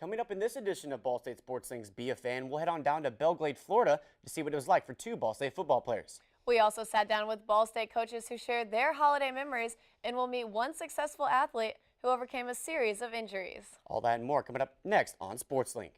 Coming up in this edition of Ball State Sports Links Be a Fan, we'll head on down to Belglade, Florida to see what it was like for two Ball State football players. We also sat down with Ball State coaches who shared their holiday memories, and we'll meet one successful athlete who overcame a series of injuries. All that and more coming up next on Sports Link.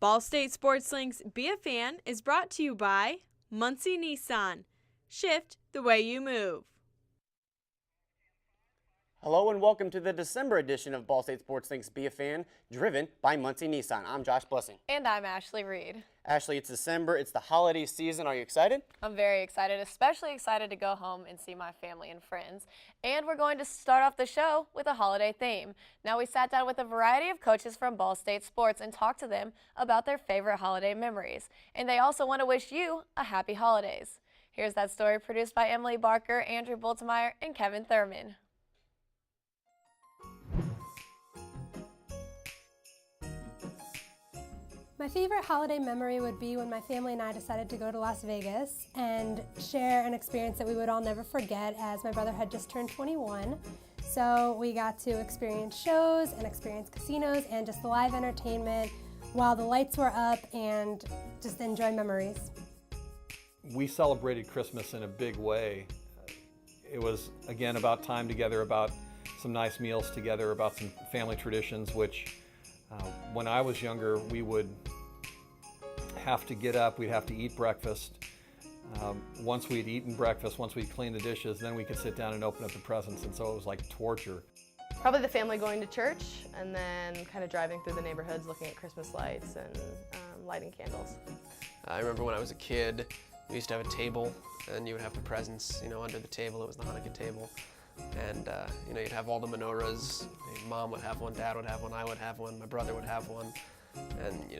Ball State Sports Links Be a Fan is brought to you by Muncie Nissan. Shift the way you move. Hello and welcome to the December edition of Ball State Sports Links Be a Fan, driven by Muncie Nissan. I'm Josh Blessing. And I'm Ashley Reed. Ashley, it's December. It's the holiday season. Are you excited? I'm very excited, especially excited to go home and see my family and friends. And we're going to start off the show with a holiday theme. Now, we sat down with a variety of coaches from Ball State Sports and talked to them about their favorite holiday memories. And they also want to wish you a happy holidays. Here's that story produced by Emily Barker, Andrew Boltemeyer, and Kevin Thurman. My favorite holiday memory would be when my family and I decided to go to Las Vegas and share an experience that we would all never forget, as my brother had just turned 21. So we got to experience shows and experience casinos and just live entertainment while the lights were up and just enjoy memories. We celebrated Christmas in a big way. It was, again, about time together, about some nice meals together, about some family traditions, which when I was younger, we would have to get up, we'd have to eat breakfast. Once we'd eaten breakfast, once we'd cleaned the dishes, then we could sit down and open up the presents, and so it was like torture. Probably the family going to church and then kind of driving through the neighborhoods looking at Christmas lights and lighting candles. I remember when I was a kid, we used to have a table and you would have the presents, under the table. It was the Hanukkah table. And, you'd have all the menorahs. Mom would have one, Dad would have one, I would have one, my brother would have one. And, you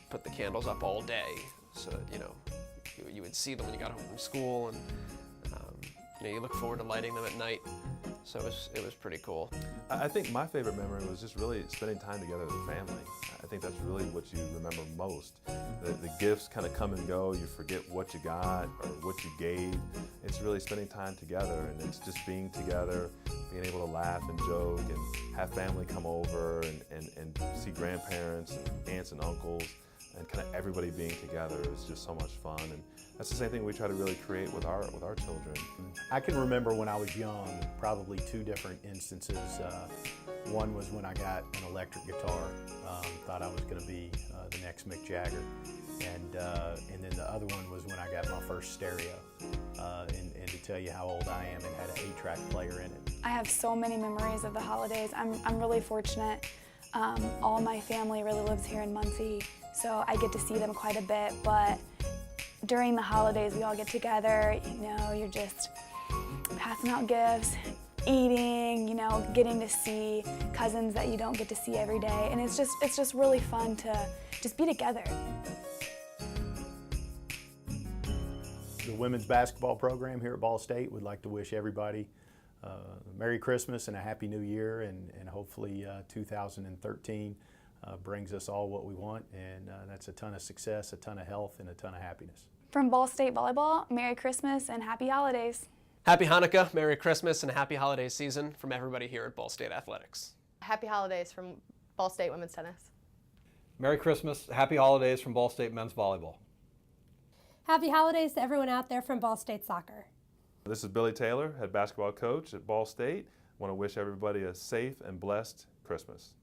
put the candles up all day so that, you would see them when you got home from school. And, you look forward to lighting them at night. So it was pretty cool. I think my favorite memory was just really spending time together as a family. I think that's really what you remember most. The gifts kind of come and go. You forget what you got or what you gave. It's really spending time together, and it's just being together, being able to laugh and joke and have family come over and see grandparents and aunts and uncles, and kind of everybody being together is just so much fun. And that's the same thing we try to really create with our children. I can remember when I was young, probably two different instances. One was when I got an electric guitar, thought I was going to be the next Mick Jagger, and then the other one was when I got my first stereo. And to tell you how old I am, it had an 8-track player in it. I have so many memories of the holidays. I'm really fortunate. All my family really lives here in Muncie, so I get to see them quite a bit, but during the holidays we all get together, you're just passing out gifts, eating, getting to see cousins that you don't get to see every day, and it's just really fun to just be together. The women's basketball program here at Ball State would like to wish everybody Merry Christmas and a Happy New Year, and hopefully 2013 brings us all what we want, and that's a ton of success, a ton of health, and a ton of happiness. From Ball State Volleyball, Merry Christmas and Happy Holidays. Happy Hanukkah, Merry Christmas, and Happy Holiday Season from everybody here at Ball State Athletics. Happy holidays from Ball State Women's Tennis. Merry Christmas, Happy Holidays from Ball State Men's Volleyball. Happy holidays to everyone out there from Ball State Soccer. This is Billy Taylor, head basketball coach at Ball State. I want to wish everybody a safe and blessed Christmas.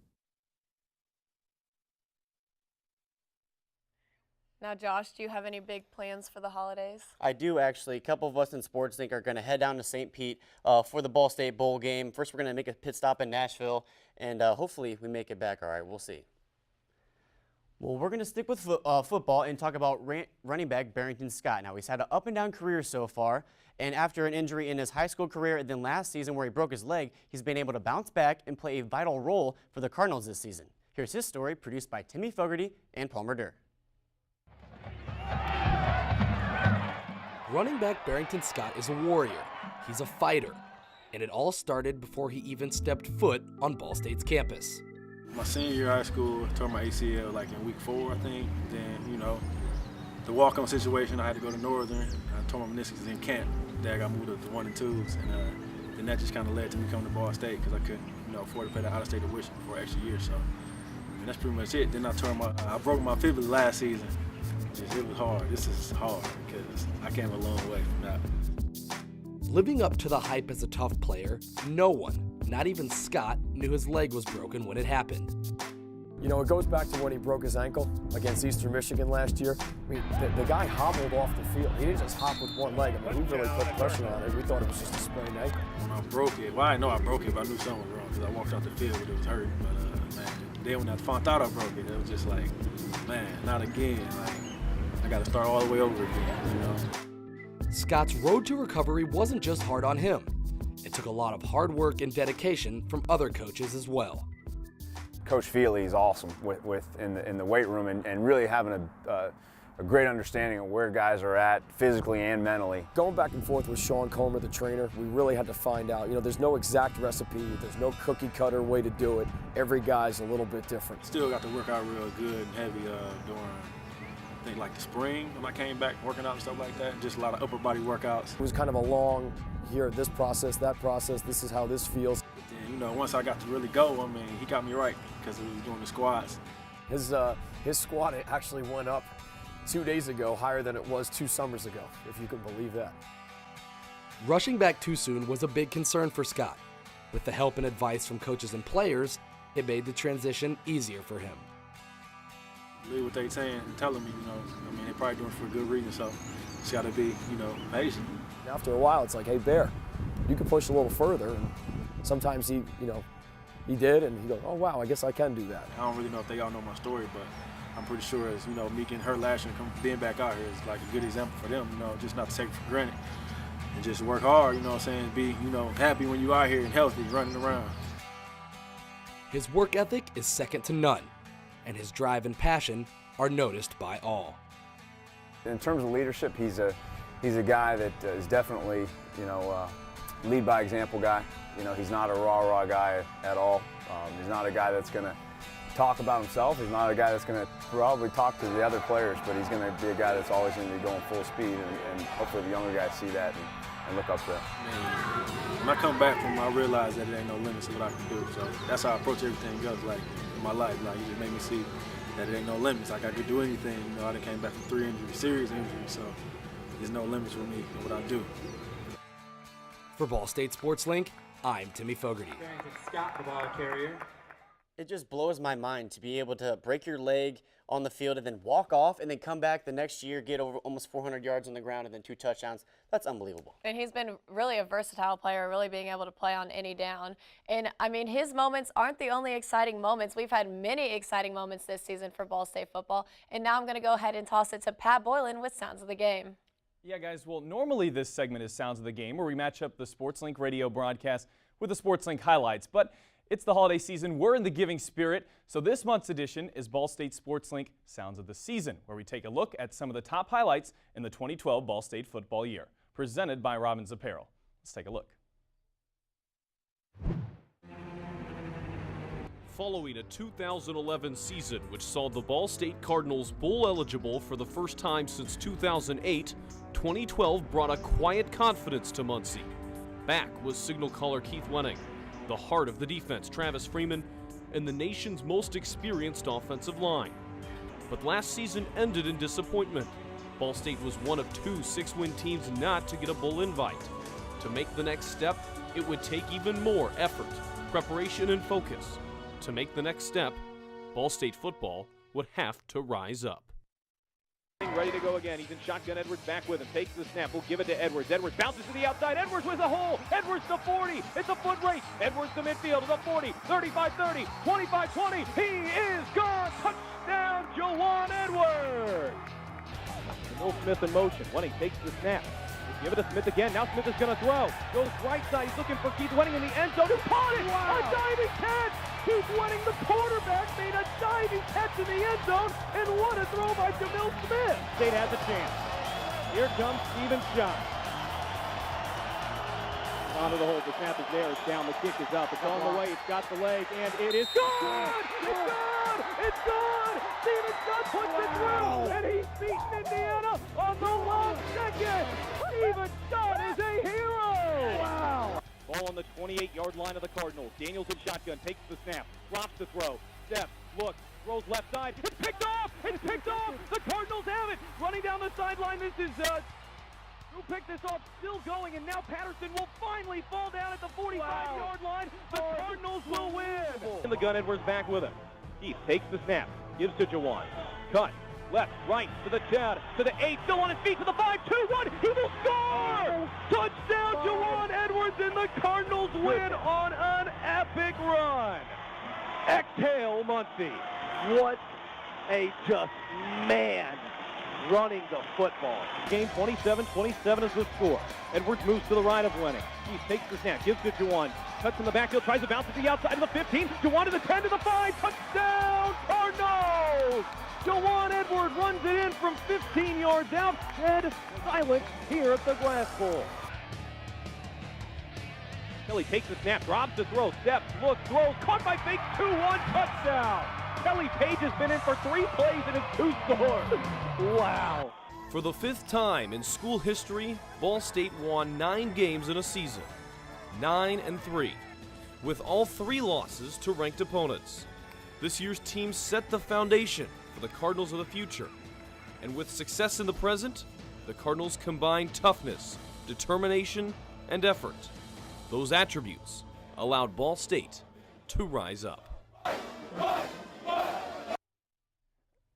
Now, Josh, do you have any big plans for the holidays? I do, actually. A couple of us in Sports Link are going to head down to St. Pete for the Ball State Bowl game. First, we're going to make a pit stop in Nashville, and hopefully we make it back all right. We'll see. Well, we're going to stick with football and talk about running back Barrington Scott. Now, he's had an up-and-down career so far, and after an injury in his high school career and then last season where he broke his leg, he's been able to bounce back and play a vital role for the Cardinals this season. Here's his story, produced by Timmy Fogarty and Palmer Durr. Running back Barrington Scott is a warrior. He's a fighter. And it all started before he even stepped foot on Ball State's campus. My senior year of high school, I tore my ACL like in week 4, I think. Then, you know, the walk-on situation, I had to go to Northern. I tore my meniscus in camp. Then I got moved up to 1 and 2s. And then that just kind of led to me coming to Ball State because I couldn't, you know, afford to pay the out-of-state tuition for an extra year. So, and that's pretty much it. Then I broke my fibula last season. It was hard. This is hard because I came a long way from that. Living up to the hype as a tough player, no one, not even Scott, knew his leg was broken when it happened. You know, it goes back to when he broke his ankle against Eastern Michigan last year. I mean, the guy hobbled off the field. He didn't just hop with one leg. I mean, he really put pressure on it. We thought it was just a sprained ankle. When I broke it, well, I didn't know I broke it, but I knew something was wrong because I walked out the field and it was hurting. But, man, then when I found out I broke it, it was just like, man, not again. Like, I got to start all the way over again, you know. Scott's road to recovery wasn't just hard on him. It took a lot of hard work and dedication from other coaches as well. Coach Feely is awesome in the weight room and really having a great understanding of where guys are at physically and mentally. Going back and forth with Sean Comer, the trainer, we really had to find out, you know, there's no exact recipe, there's no cookie cutter way to do it. Every guy's a little bit different. Still got to work out real good and heavy during, I think, like the spring when I came back working out and stuff like that. Just a lot of upper body workouts. It was kind of a long, here, this process, that process, this is how this feels. But then, you know, once I got to really go, I mean, he got me right because he was doing the squats. His squat actually went up 2 days ago, higher than it was 2 summers ago, if you can believe that. Rushing back too soon was a big concern for Scott. With the help and advice from coaches and players, it made the transition easier for him. Believe what they saying and telling me, you know. I mean, they're probably doing it for a good reason, so it's got to be, you know, patient. After a while, it's like, hey, Bear, you can push a little further. And sometimes he did, and he goes, oh, wow, I guess I can do that. I don't really know if they all know my story, but I'm pretty sure as, you know, me getting hurt last year and being back out here is like a good example for them, you know, just not to take it for granted and just work hard, you know what I'm saying, be, you know, happy when you out here and healthy, running around. His work ethic is second to none, and his drive and passion are noticed by all. In terms of leadership, he's a guy that is definitely, you know, lead by example guy. You know, he's not a rah-rah guy at all. He's not a guy that's going to talk about himself. He's not a guy that's going to probably talk to the other players, but he's going to be a guy that's always going to be going full speed, and hopefully the younger guys see that and look up to that. When I come back from, I realize that there ain't no limits to what I can do. So that's how I approach everything else, like in my life. Like, it just made me see that there ain't no limits. Like, I could do anything. You know, I done came back from 3 injuries, serious injuries, so there's no limits with me and what I do. For Ball State Sports Link, I'm Timmy Fogarty. Barrington Scott, the ball carrier. It just blows my mind to be able to break your leg on the field and then walk off and then come back the next year, get over almost 400 yards on the ground and then 2 touchdowns. That's unbelievable. And he's been really a versatile player, really being able to play on any down. And, I mean, his moments aren't the only exciting moments. We've had many exciting moments this season for Ball State football. And now I'm going to go ahead and toss it to Pat Boylan with Sounds of the Game. Yeah, guys, well, normally this segment is Sounds of the Game, where we match up the SportsLink radio broadcast with the SportsLink highlights. But it's the holiday season. We're in the giving spirit. So this month's edition is Ball State SportsLink Sounds of the Season, where we take a look at some of the top highlights in the 2012 Ball State football year, presented by Robbins Apparel. Let's take a look. Following a 2011 season which saw the Ball State Cardinals bowl eligible for the first time since 2008, 2012 brought a quiet confidence to Muncie. Back was signal caller Keith Wenning, the heart of the defense Travis Freeman, and the nation's most experienced offensive line. But last season ended in disappointment. Ball State was one of 2 6-win teams not to get a bowl invite. To make the next step, it would take even more effort, preparation, and focus. To make the next step, Ball State football would have to rise up. Ready to go again. He's in shotgun. Edwards back with him. Takes the snap. We'll give it to Edwards. Edwards bounces to the outside. Edwards with a hole. Edwards to 40. It's a foot race. Edwards to midfield to the 40, 35-30, 25-20. He is gone. Touchdown, Jawan Edwards. Will Smith in motion. Wenning takes the snap. Give it to Smith again. Now Smith is going to throw. Goes right side. He's looking for Keith Wenning in the end zone. Who caught it? Wow. A diving catch. keep winning. The quarterback made a diving catch in the end zone, and what a throw by Jamil Smith. State has a chance. Here comes Steven Schott. Onto the hold. The snap is there. It's down. The kick is up. It's on the way. It's got the leg, and it is good. It's good. It's good. Steven Schott puts it through, and he's beaten Indiana on the last second. Steven Schott is a hero. Wow. Ball on the 28-yard line of the Cardinals. Daniels in shotgun. Takes the snap. Drops the throw. Steps. Looks. Throws left side. It's picked off. It's picked off. The Cardinals have it. Running down the sideline. This is who picked this off, still going, and now Patterson will finally fall down at the 45-yard line. The Cardinals will win. In the gun, Edwards back with him. Keith takes the snap, gives to Jawan. Cut, left, right, to the 10, to the 8, still on his feet, to the 5, 2, 1. He will score! Touchdown, Jawan Edwards, and the Cardinals win on an epic run. Exhale, Muncie. What a just man running the football. Game 27-27 is the score. Edwards moves to the right of Lenning. He takes the snap, gives to Jawan. Cuts in the backfield, tries to bounce to the outside of the 15. Jawan to the 10 to the 5. Touchdown, Cardinals! Jawan Edwards runs it in from 15 yards out. Dead silent here at the Glass Bowl. Kelly takes the snap, drops the throw, steps, looks, throws, caught by fake, 2-1, touchdown! Kelly Page has been in for 3 plays and has 2 scores. Wow. For the 5th time in school history, Ball State won 9 games in a season. 9-3, with all 3 losses to ranked opponents. This year's team set the foundation for the Cardinals of the future. And with success in the present, the Cardinals combined toughness, determination, and effort. Those attributes allowed Ball State to rise up.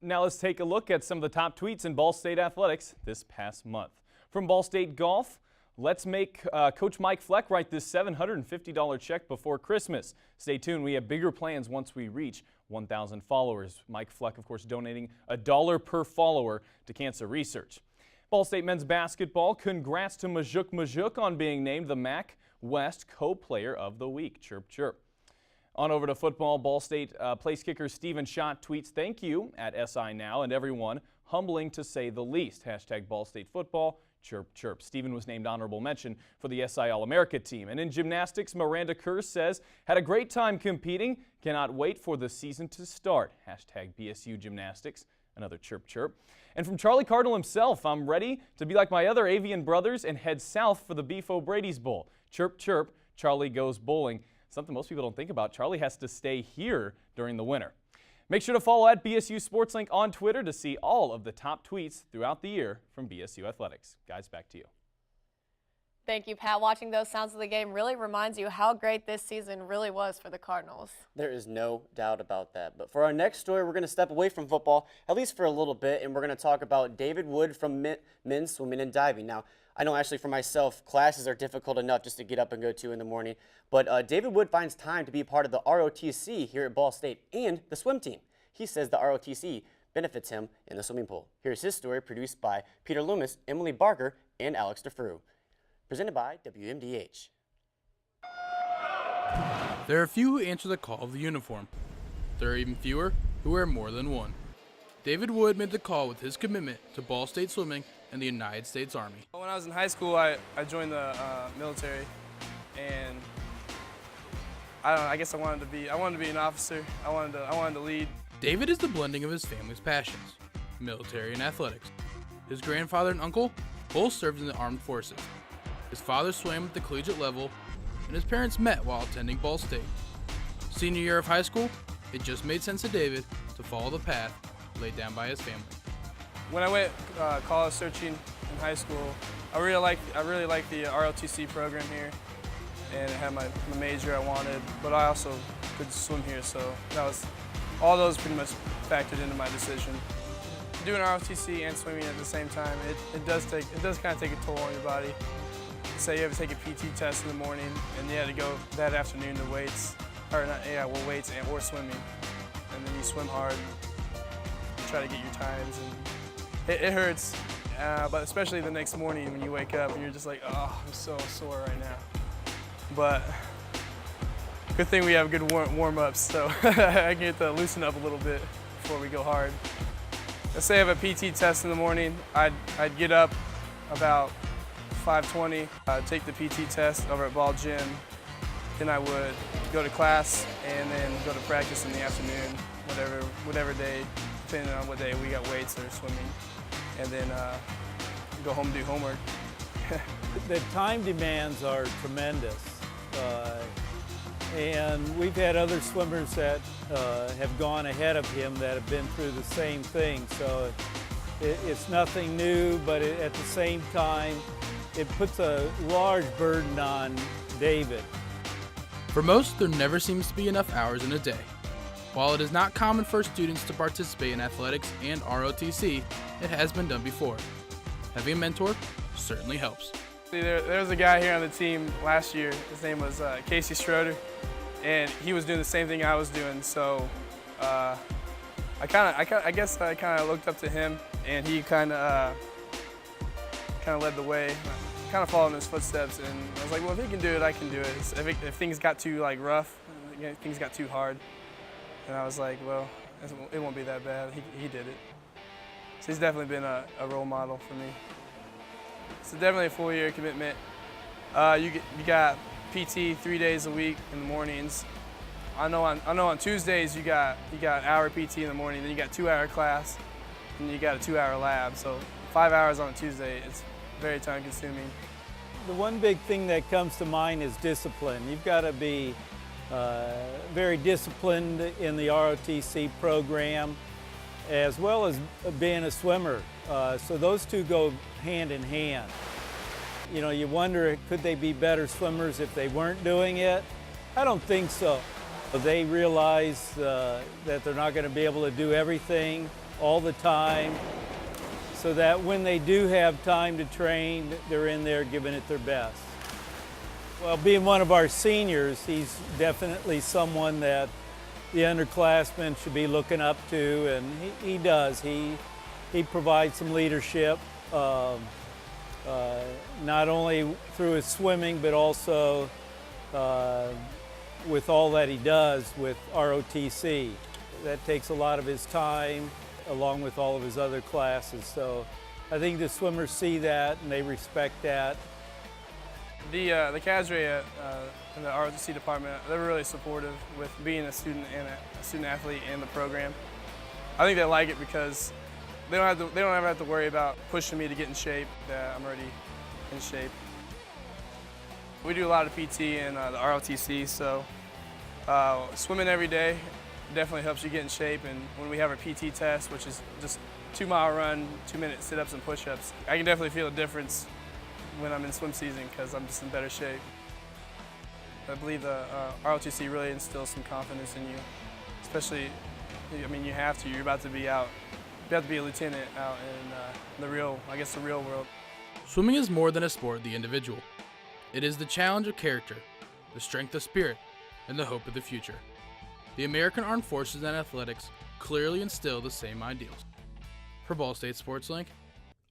Now let's take a look at some of the top tweets in Ball State athletics this past month. From Ball State Golf, let's make Coach Mike Fleck write this $750 check before Christmas. Stay tuned, we have bigger plans once we reach 1,000 followers. Mike Fleck, of course, donating $1 per follower to cancer research. Ball State men's basketball, congrats to Majuk on being named the MAC West Co-Player of the Week. Chirp, chirp. On over to football, Ball State place kicker Steven Schott tweets, "Thank you" at SI Now and everyone. Humbling to say the least. Hashtag Ball State football. Chirp, chirp. Steven was named honorable mention for the SI All-America team. And in gymnastics, Miranda Kerr says, "Had a great time competing. Cannot wait for the season to start." Hashtag BSU gymnastics. Another chirp, chirp. And from Charlie Cardinal himself, "I'm ready to be like my other avian brothers and head south for the Beef O'Brady's Bowl." Chirp, chirp. Charlie goes bowling. Something most people don't think about. Charlie has to stay here during the winter. Make sure to follow at BSU SportsLink on Twitter to see all of the top tweets throughout the year from BSU Athletics. Guys, back to you. Thank you, Pat. Watching those sounds of the game really reminds you how great this season really was for the Cardinals. There is no doubt about that. But for our next story, we're going to step away from football, at least for a little bit, and we're going to talk about David Wood from men's swimming and diving. Now, I know actually for myself, classes are difficult enough just to get up and go to in the morning, but David Wood finds time to be part of the ROTC here at Ball State and the swim team. He says the ROTC benefits him in the swimming pool. Here's his story, produced by Peter Loomis, Emily Barker, and Alex DeFrew. Presented by WMDH. There are few who answer the call of the uniform. There are even fewer who wear more than one. David Wood made the call with his commitment to Ball State swimming and the United States Army. When I was in high school, I joined the military, and I don't know, I guess I wanted to be an officer. I wanted to lead. David is the blending of his family's passions, military and athletics. His grandfather and uncle both served in the armed forces. His father swam at the collegiate level, and his parents met while attending Ball State. Senior year of high school, it just made sense to David to follow the path laid down by his family. When I went college searching in high school, I really liked the ROTC program here, and it had my major I wanted, but I also could swim here, so all those pretty much factored into my decision. Doing ROTC and swimming at the same time, it does kind of take a toll on your body. Say you have to take a PT test in the morning, and you had to go that afternoon to weights, weights or swimming, and then you swim hard, you try to get your times, and it hurts, but especially the next morning when you wake up and you're just like, oh, I'm so sore right now. But Good thing we have good warm-ups, so I get to loosen up a little bit before we go hard. Let's say I have a PT test in the morning. I'd get up about 5:20, take the PT test over at Ball Gym. Then I would go to class and then go to practice in the afternoon, whatever day, depending on what day we got weights or swimming. And then go home and do homework. The time demands are tremendous. And we've had other swimmers that have gone ahead of him that have been through the same thing. So it's nothing new, but at the same time, it puts a large burden on David. For most, there never seems to be enough hours in a day. While it is not common for students to participate in athletics and ROTC, it has been done before. Having a mentor certainly helps. There was a guy here on the team last year. His name was Casey Schroeder, and he was doing the same thing I was doing. So I guess I kind of looked up to him, and he kind of led the way. Kind of followed in his footsteps, and I was like, well, if he can do it, I can do it. If things got too rough, things got too hard, and I was like, well, it won't be that bad. He did it. So he's definitely been a role model for me. It's definitely a full-year commitment. You got PT 3 days a week in the mornings. I know on Tuesdays you got hour PT in the morning, then you got 2-hour class, and you got a 2-hour lab. So 5 hours on a Tuesday. It's very time-consuming. The one big thing that comes to mind is discipline. You've got to be very disciplined in the ROTC program, as well as being a swimmer. So those two go hand in hand. You know, you wonder, could they be better swimmers if they weren't doing it? I don't think so. They realize that they're not going to be able to do everything all the time, so that when they do have time to train, they're in there giving it their best. Well, being one of our seniors, he's definitely someone that the underclassmen should be looking up to, and he does. He provides some leadership, not only through his swimming, but also with all that he does with ROTC. That takes a lot of his time, along with all of his other classes. So I think the swimmers see that and they respect that. The cadre in the ROTC department, they're really supportive with being a student and a student athlete in the program. I think they like it because they don't ever have to worry about pushing me to get in shape, that I'm already in shape. We do a lot of PT in the ROTC, so swimming every day definitely helps you get in shape, and when we have our PT test, which is just 2-mile run, 2-minute sit-ups and push-ups, I can definitely feel a difference when I'm in swim season because I'm just in better shape. I believe the ROTC really instills some confidence in you, especially, I mean, you have to. You're about to be out. You have to be a lieutenant out in the real world. Swimming is more than a sport of the individual. It is the challenge of character, the strength of spirit, and the hope of the future. The American Armed Forces and athletics clearly instill the same ideals. For Ball State Sports Link,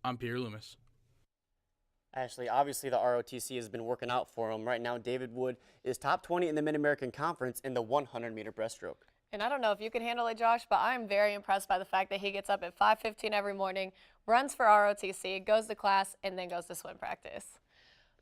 I'm Peter Loomis. Ashley, obviously the ROTC has been working out for him. Right now, David Wood is top 20 in the Mid-American Conference in the 100-meter breaststroke. And I don't know if you can handle it, Josh, but I'm very impressed by the fact that he gets up at 5:15 every morning, runs for ROTC, goes to class, and then goes to swim practice.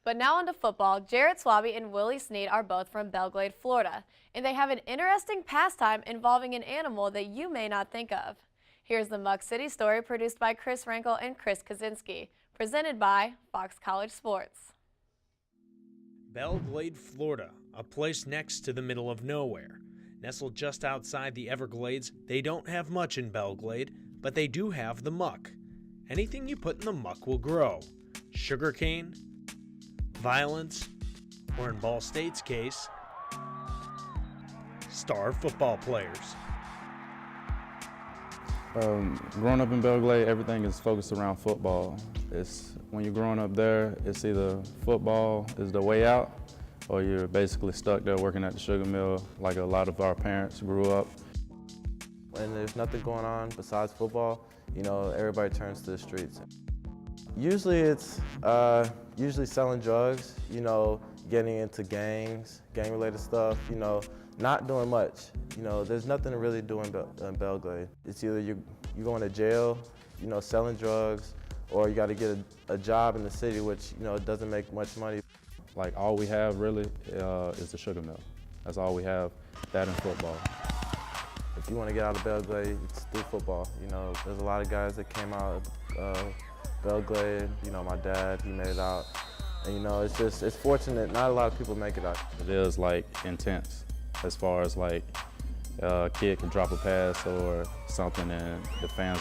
But now on to football. Jarrett Swaby and Willie Snead are both from Belglade, Florida, and they have an interesting pastime involving an animal that you may not think of. Here's the Muck City story produced by Chris Rankel and Chris Kaczynski, presented by Fox College Sports. Belglade, Florida, a place next to the middle of nowhere. Nestled just outside the Everglades, they don't have much in Belglade, but they do have the muck. Anything you put in the muck will grow. Sugarcane, violence, or in Ball State's case, star football players. Growing up in Belglade, everything is focused around football. When you're growing up there, it's either football is the way out, or you're basically stuck there working at the sugar mill like a lot of our parents grew up. When there's nothing going on besides football, you know, everybody turns to the streets. Usually it's selling drugs. You know, getting into gang-related stuff, you know, not doing much. You know, there's nothing to really do in Belgrade. It's either you're going to jail, you know, selling drugs, or you got to get a job in the city, which, you know, doesn't make much money. Like, all we have really is the sugar mill. That's all we have, that and football. If you want to get out of Belgrade, it's through football. You know, there's a lot of guys that came out of Belgrade. You know, my dad, he made it out. And, you know, it's fortunate. Not a lot of people make it out. It is, like, intense as far as, like, a kid can drop a pass or something and the fans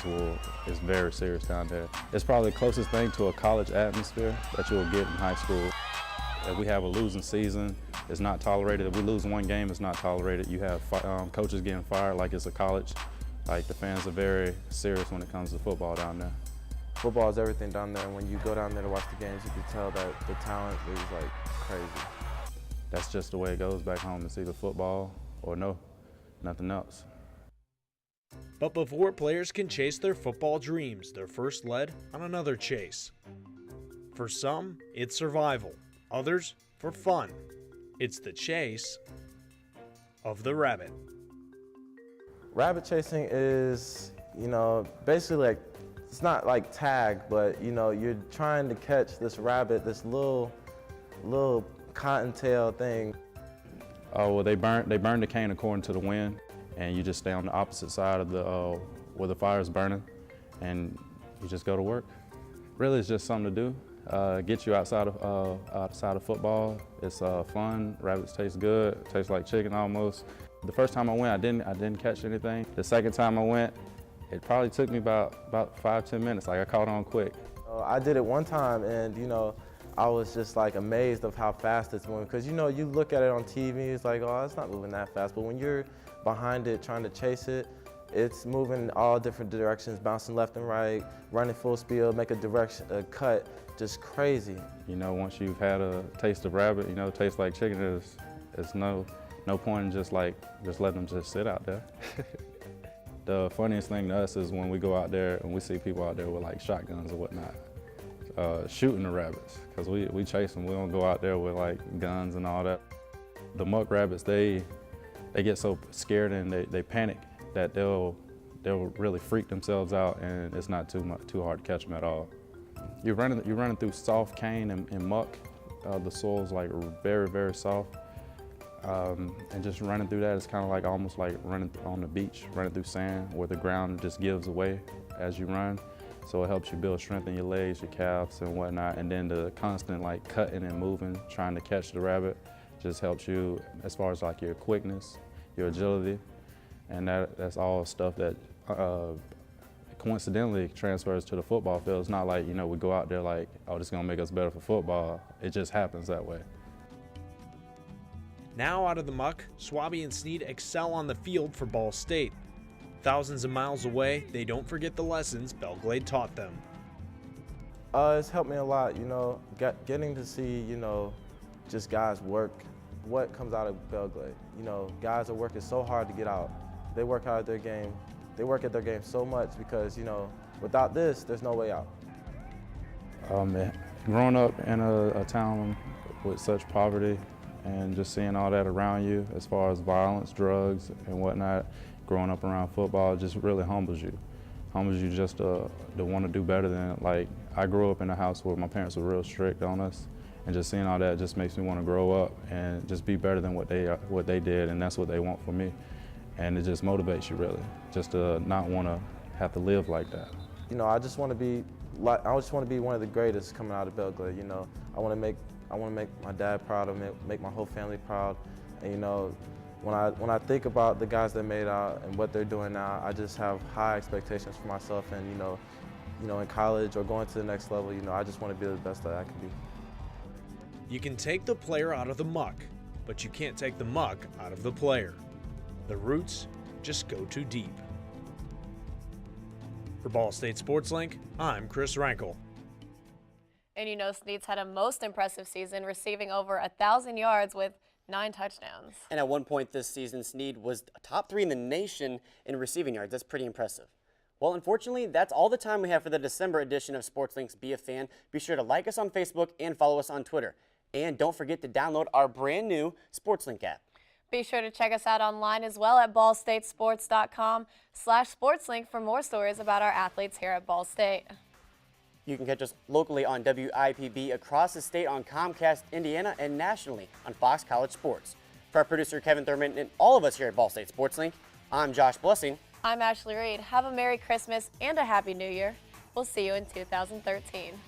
it's very serious down there. It's probably the closest thing to a college atmosphere that you'll get in high school. If we have a losing season, it's not tolerated. If we lose one game, it's not tolerated. You have coaches getting fired like it's a college. Like, the fans are very serious when it comes to football down there. Football is everything down there, and when you go down there to watch the games, you can tell that the talent is, like, crazy. That's just the way it goes back home. It's either football or nothing else. But before players can chase their football dreams, they're first led on another chase. For some, it's survival. Others, for fun. It's the chase of the rabbit. Rabbit chasing is, you know, basically like, it's not like tag, but, you know, you're trying to catch this rabbit, this little cottontail thing. Oh, well, they burn the cane according to the wind, and you just stay on the opposite side of the where the fire is burning, and you just go to work. Really, it's just something to do. Get you outside of football. It's fun. Rabbits taste good. Taste like chicken almost. The first time I went, I didn't catch anything. The second time I went, it probably took me about 5-10 minutes. Like, I caught on quick. I did it one time, and, you know, I was just like amazed of how fast it's moving. Because, you know, you look at it on TV, it's like, oh, it's not moving that fast. But when you're behind it trying to chase it, it's moving all different directions, bouncing left and right, running full speed, make a cut, just crazy. You know, once you've had a taste of rabbit, you know, it tastes like chicken. There's no point in just letting them just sit out there. The funniest thing to us is when we go out there and we see people out there with like shotguns or whatnot, shooting the rabbits, because we chase them. We don't go out there with like guns and all that. The muck rabbits, they get so scared and they panic that they'll really freak themselves out, and it's not too hard to catch them at all. You're running through soft cane and muck. The soil's like very, very soft. And just running through that is kind of like almost like running on the beach, running through sand where the ground just gives away as you run. So it helps you build strength in your legs, your calves and whatnot. And then the constant like cutting and moving, trying to catch the rabbit just helps you as far as like your quickness, your agility. And that's all stuff that coincidentally transfers to the football field. It's not like, you know, we go out there like, oh, this is gonna make us better for football. It just happens that way. Now out of the muck, Swaby and Snead excel on the field for Ball State. Thousands of miles away, they don't forget the lessons Belgrade taught them. It's helped me a lot, you know, getting to see, you know, just guys work, what comes out of Belgrade. You know, guys are working so hard to get out. They work out at their game. They work at their game so much because, you know, without this, there's no way out. Growing up in a town with such poverty and just seeing all that around you as far as violence, drugs, and whatnot, growing up around football just really humbles you. Humbles you just to want to do better than, like, I grew up in a house where my parents were real strict on us, and just seeing all that just makes me want to grow up and just be better than what they did, and that's what they want from me. And it just motivates you really, just to not want to have to live like that. You know, I just want to be one of the greatest coming out of Belgrade. You know, I want to make my dad proud of me, make my whole family proud. And you know, when I think about the guys that made out and what they're doing now, I just have high expectations for myself. And you know, in college or going to the next level, you know, I just want to be the best that I can be. You can take the player out of the muck, but you can't take the muck out of the player. The roots just go too deep. For Ball State Sports Link, I'm Chris Rankel. And you know, Snead's had a most impressive season, receiving over 1,000 yards with 9 touchdowns. And at one point this season, Snead was top 3 in the nation in receiving yards. That's pretty impressive. Well, unfortunately, that's all the time we have for the December edition of Sports Link's Be a Fan. Be sure to like us on Facebook and follow us on Twitter. And don't forget to download our brand new SportsLink app. Be sure to check us out online as well at ballstatesports.com/sportslink for more stories about our athletes here at Ball State. You can catch us locally on WIPB, across the state on Comcast Indiana, and nationally on Fox College Sports. For our producer Kevin Thurman and all of us here at Ball State SportsLink, I'm Josh Blessing. I'm Ashley Reed. Have a Merry Christmas and a Happy New Year. We'll see you in 2013.